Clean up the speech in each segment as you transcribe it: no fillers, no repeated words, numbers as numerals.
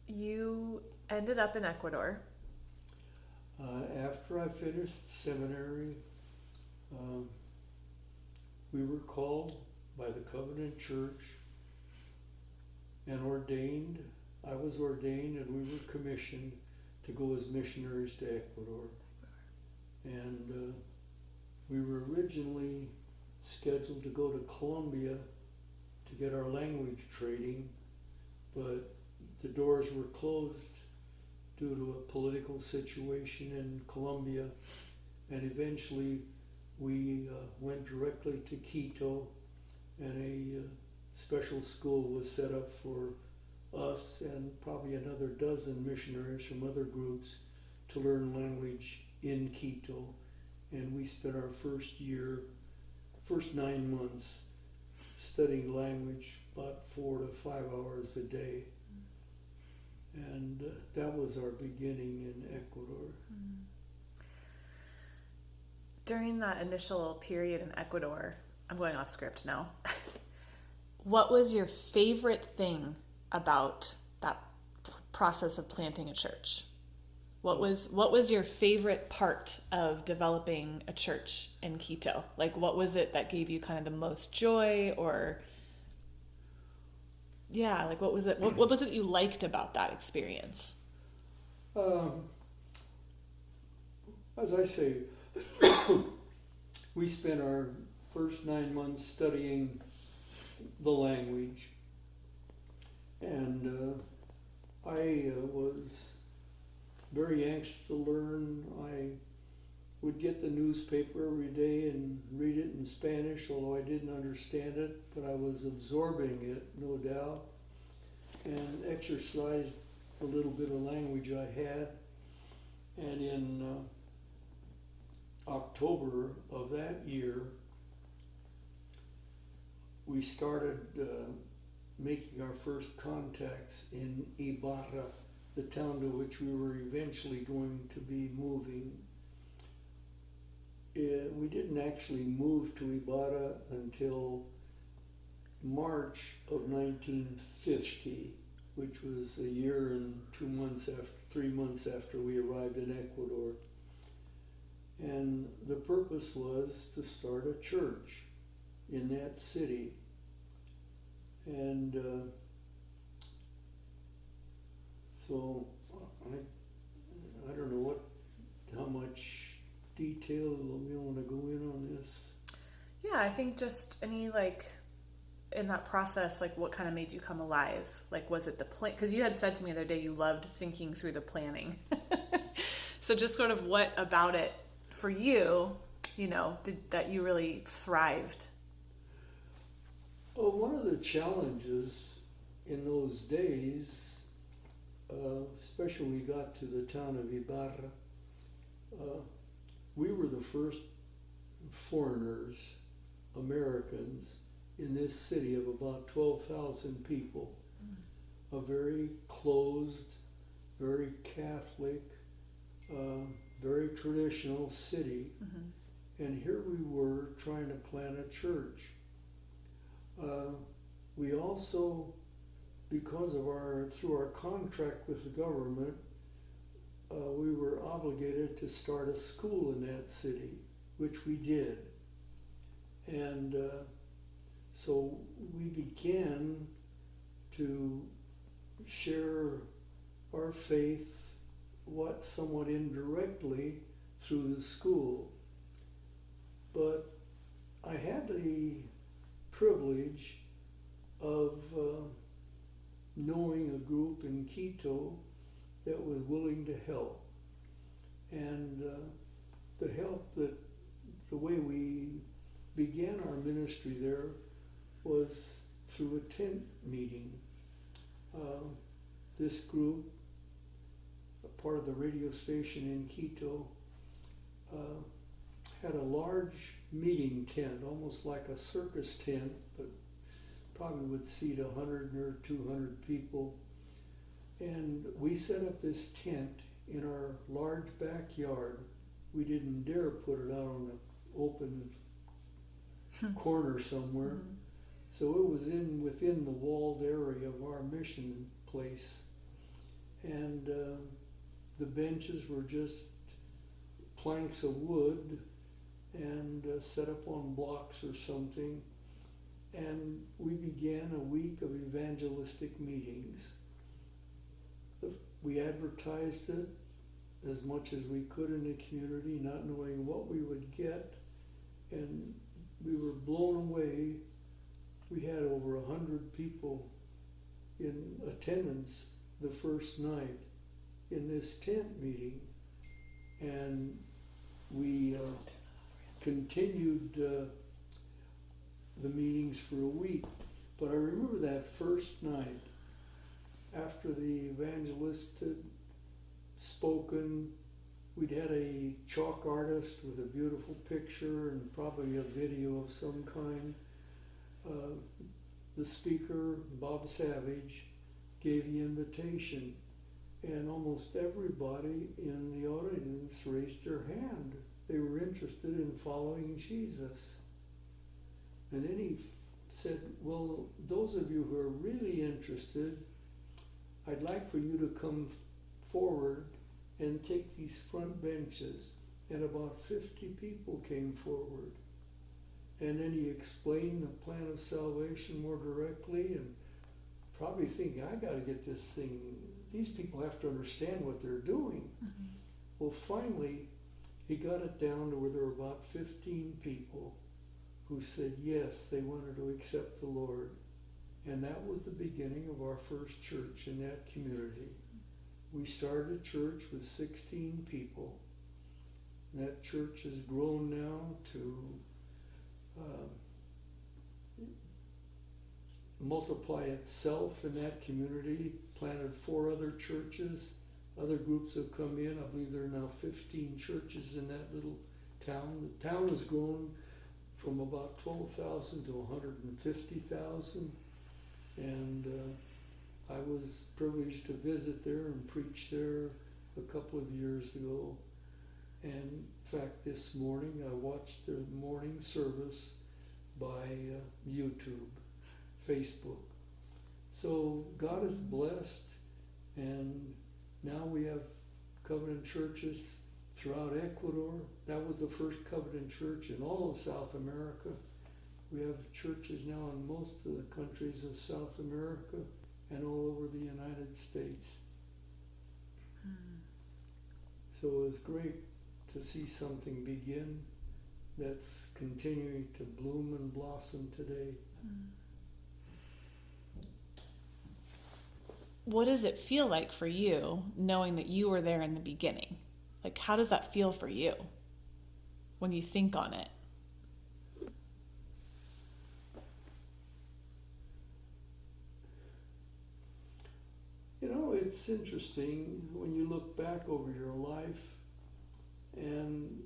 you ended up in Ecuador. After I finished seminary, um, we were called by the Covenant Church and ordained. I was ordained and we were commissioned to go as missionaries to Ecuador. And we were originally scheduled to go to Colombia to get our language training, but the doors were closed due to a political situation in Colombia, and eventually we went directly to Quito, and a special school was set up for us and probably another dozen missionaries from other groups to learn language in Quito. And we spent our first 9 months studying language about 4 to 5 hours a day. And that was our beginning in Ecuador. During that initial period in Ecuador, I'm going off script now. What was your favorite thing about that process of planting a church? What was your favorite part of developing a church in Quito? Like, what was it that gave you kind of the most joy, or yeah, like what was it? What was it you liked about that experience? As I say, we spent our first 9 months studying the language, and I was very anxious to learn. I would get the newspaper every day and read it in Spanish, although I didn't understand it, but I was absorbing it, no doubt, and exercised the little bit of language I had. And in October of that year, we started making our first contacts in Ibarra, the town to which we were eventually going to be moving. We didn't actually move to Ibarra until March of 1950, which was a year and 3 months after we arrived in Ecuador. And the purpose was to start a church in that city. And so I don't know how much detail we want to go in on this. Yeah, I think just any, like, in that process, like, what kind of made you come alive? Like, was it the plan? Because you had said to me the other day you loved thinking through the planning. So just sort of what about it for you, that you really thrived? Well, one of the challenges in those days, especially when we got to the town of Ibarra, we were the first foreigners, Americans, in this city of about 12,000 people. A very closed, very Catholic, very traditional city. And here we were trying to plant a church. We also, because of through our contract with the government, we were obligated to start a school in that city, which we did. And so we began to share our faith somewhat indirectly through the school. But I had the privilege of knowing a group in Quito that was willing to help. And the way we began our ministry there was through a tent meeting. This group, a part of the radio station in Quito, had a large meeting tent, almost like a circus tent, but probably would seat 100 or 200 people. And we set up this tent in our large backyard. We didn't dare put it out on an open corner somewhere. So it was within the walled area of our mission place. and the benches were just planks of wood and set up on blocks or something. And we began a week of evangelistic meetings. We advertised it as much as we could in the community, not knowing what we would get, and we were blown away. We had over 100 people in attendance the first night in this tent meeting, and we continued the meetings for a week. But I remember that first night, after the evangelist had spoken, we'd had a chalk artist with a beautiful picture and probably a video of some kind. The speaker, Bob Savage, gave the invitation, and almost everybody in the audience raised their hand. They were interested in following Jesus. And then he said, well, those of you who are really interested, I'd like for you to come forward and take these front benches. And about 50 people came forward. And then he explained the plan of salvation more directly, and probably thinking, I got to get this thing, these people have to understand what they're doing. Mm-hmm. Well, finally, he got it down to where there were about 15 people who said yes, they wanted to accept the Lord. And that was the beginning of our first church in that community. We started a church with 16 people. And that church has grown now to multiply itself in that community, planted 4 other churches. Other groups have come in. I believe there are now 15 churches in that little town. The town has grown from about 12,000 to 150,000. And I was privileged to visit there and preach there a couple of years ago. And in fact, this morning I watched the morning service by YouTube, Facebook. So God is blessed, and now we have covenant churches throughout Ecuador. That was the first covenant church in all of South America. We have churches now in most of the countries of South America and all over the United States. So it's great to see something begin that's continuing to bloom and blossom today. What does it feel like for you, knowing that you were there in the beginning? Like, how does that feel for you when you think on it? You know, it's interesting when you look back over your life and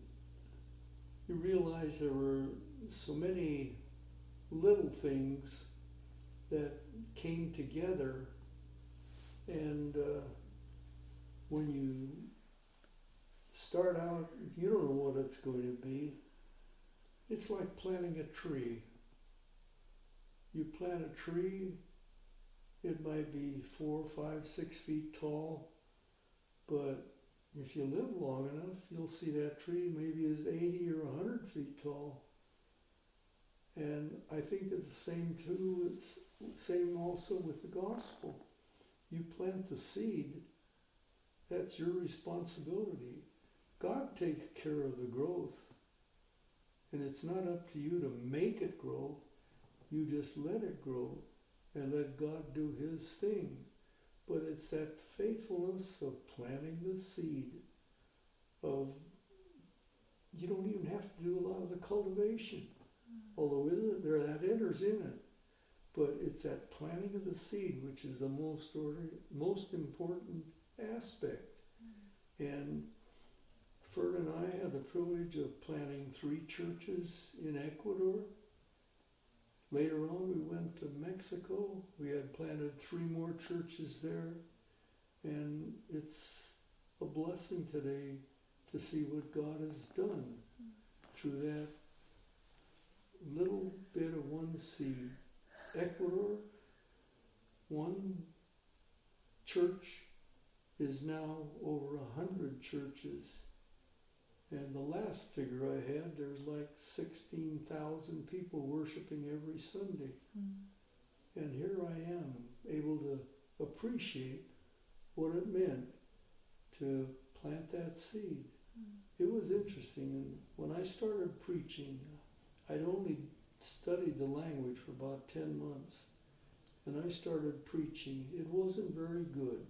you realize there were so many little things that came together, and when you start out, you don't know what it's going to be. It's like planting a tree. You plant a tree, it might be 4, 5, 6 feet tall, but if you live long enough, you'll see that tree maybe is 80 or 100 feet tall. And I think it's the same too. It's same also with the gospel. You plant the seed, that's your responsibility. God takes care of the growth, and it's not up to you to make it grow. You just let it grow and let God do his thing. But it's that faithfulness of planting the seed of, you don't even have to do a lot of the cultivation, although there that enters in it. But it's that planting of the seed which is the most important aspect. And Ferd and I had the privilege of planting 3 churches in Ecuador. Later on, we went to Mexico. We had planted 3 more churches there. And it's a blessing today to see what God has done through that little bit of one seed. Ecuador, 1 church is now over 100 churches. And the last figure I had, there's like 16,000 people worshiping every Sunday. And here I am, able to appreciate what it meant to plant that seed. It was interesting, and when I started preaching, I'd only studied the language for about 10 months, and I started preaching. It wasn't very good,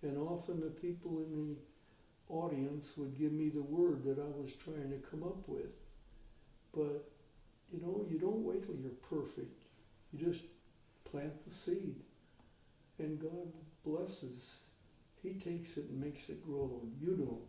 and often the people in the audience would give me the word that I was trying to come up with. But, you don't wait till you're perfect. You just plant the seed, and God blesses. He takes it and makes it grow. You don't.